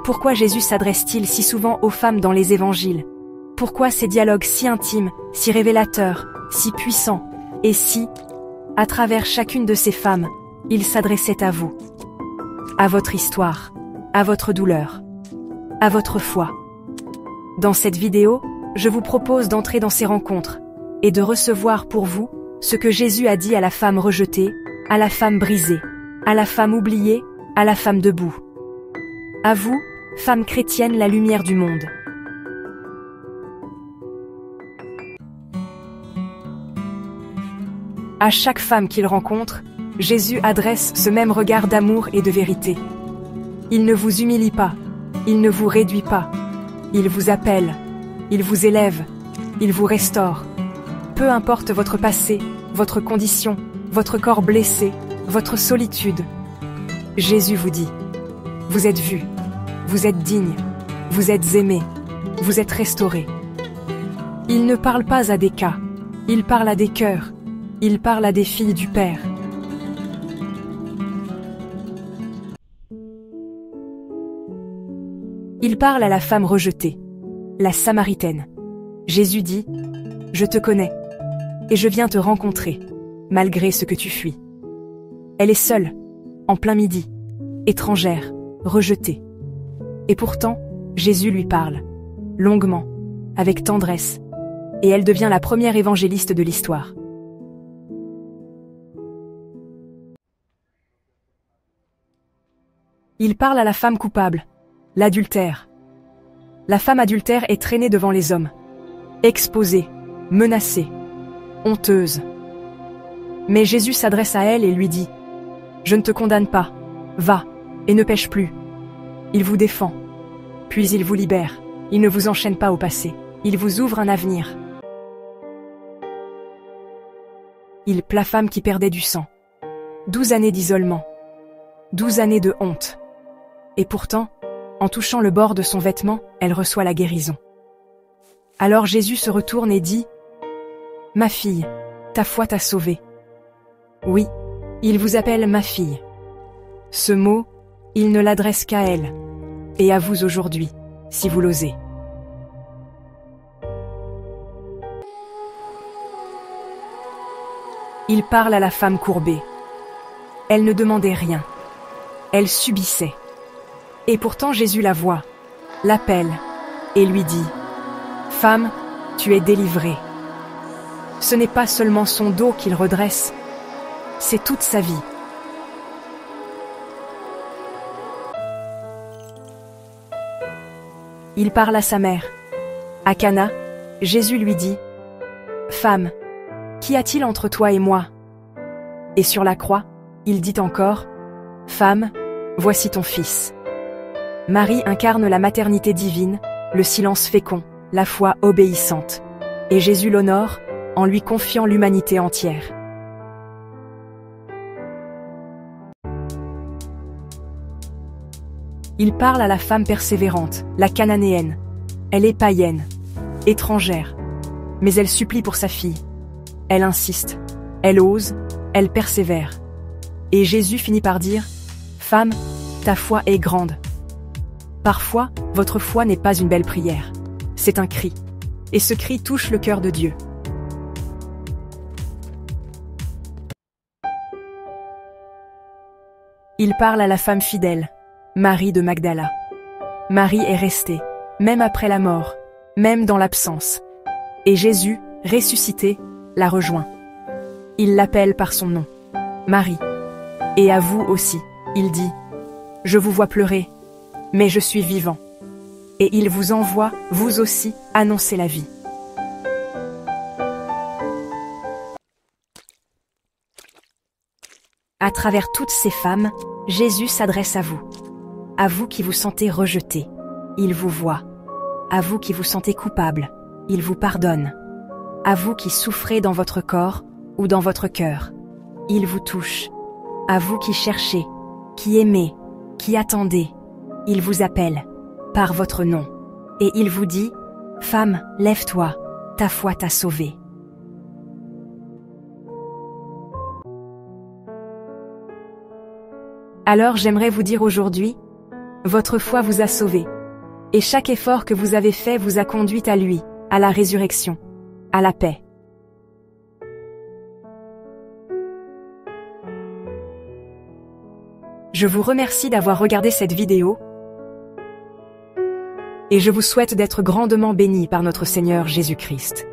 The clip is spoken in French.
Pourquoi Jésus s'adresse-t-il si souvent aux femmes dans les évangiles? Pourquoi ces dialogues si intimes, si révélateurs, si puissants, et si, à travers chacune de ces femmes, il s'adressait à vous, à votre histoire, à votre douleur, à votre foi? Dans cette vidéo, je vous propose d'entrer dans ces rencontres et de recevoir pour vous ce que Jésus a dit à la femme rejetée, à la femme brisée, à la femme oubliée, à la femme debout. À vous, femme chrétienne, la lumière du monde. À chaque femme qu'il rencontre, Jésus adresse ce même regard d'amour et de vérité. Il ne vous humilie pas, il ne vous réduit pas, il vous appelle, il vous élève, il vous restaure. Peu importe votre passé, votre condition, votre corps blessé, votre solitude. Jésus vous dit, vous êtes vu, vous êtes digne, vous êtes aimé, vous êtes restauré. Il ne parle pas à des cas, il parle à des cœurs, il parle à des filles du Père. Il parle à la femme rejetée, la Samaritaine. Jésus dit, je te connais, et je viens te rencontrer, malgré ce que tu fuis. Elle est seule, en plein midi, étrangère, rejetée. Et pourtant, Jésus lui parle, longuement, avec tendresse, et elle devient la première évangéliste de l'histoire. Il parle à la femme coupable, l'adultère. La femme adultère est traînée devant les hommes, exposée, menacée, honteuse. Mais Jésus s'adresse à elle et lui dit, « Je ne te condamne pas, va, et ne pêche plus. » Il vous défend, puis il vous libère, il ne vous enchaîne pas au passé, il vous ouvre un avenir. Il plaint la femme qui perdait du sang. 12 années d'isolement, 12 années de honte. Et pourtant, en touchant le bord de son vêtement, elle reçoit la guérison. Alors Jésus se retourne et dit, « Ma fille, ta foi t'a sauvée. » Oui, il vous appelle ma fille. Ce mot, il ne l'adresse qu'à elle, et à vous aujourd'hui, si vous l'osez. Il parle à la femme courbée. Elle ne demandait rien. Elle subissait. Et pourtant Jésus la voit, l'appelle, et lui dit, « Femme, tu es délivrée. » Ce n'est pas seulement son dos qu'il redresse, c'est toute sa vie. Il parle à sa mère. À Cana, Jésus lui dit, « Femme, qu'y a-t-il entre toi et moi ?» Et sur la croix, il dit encore, « Femme, voici ton fils. » Marie incarne la maternité divine, le silence fécond, la foi obéissante. Et Jésus l'honore en lui confiant l'humanité entière. Il parle à la femme persévérante, la cananéenne. Elle est païenne, étrangère, mais elle supplie pour sa fille. Elle insiste, elle ose, elle persévère. Et Jésus finit par dire, « Femme, ta foi est grande. » Parfois, votre foi n'est pas une belle prière, c'est un cri. Et ce cri touche le cœur de Dieu. Il parle à la femme fidèle, Marie de Magdala. Marie est restée, même après la mort, même dans l'absence. Et Jésus, ressuscité, la rejoint. Il l'appelle par son nom, Marie. Et à vous aussi, il dit, « Je vous vois pleurer, mais je suis vivant. » Et il vous envoie, vous aussi, annoncer la vie. À travers toutes ces femmes, Jésus s'adresse à vous qui vous sentez rejeté, il vous voit. À vous qui vous sentez coupable, il vous pardonne. À vous qui souffrez dans votre corps ou dans votre cœur, il vous touche. À vous qui cherchez, qui aimez, qui attendez, il vous appelle, par votre nom. Et il vous dit, « Femme, lève-toi, ta foi t'a sauvée. » Alors j'aimerais vous dire aujourd'hui, Votre foi vous a sauvé. Et chaque effort que vous avez fait vous a conduit à lui, à la résurrection, à la paix. Je vous remercie d'avoir regardé cette vidéo et je vous souhaite d'être grandement bénis par notre Seigneur Jésus-Christ.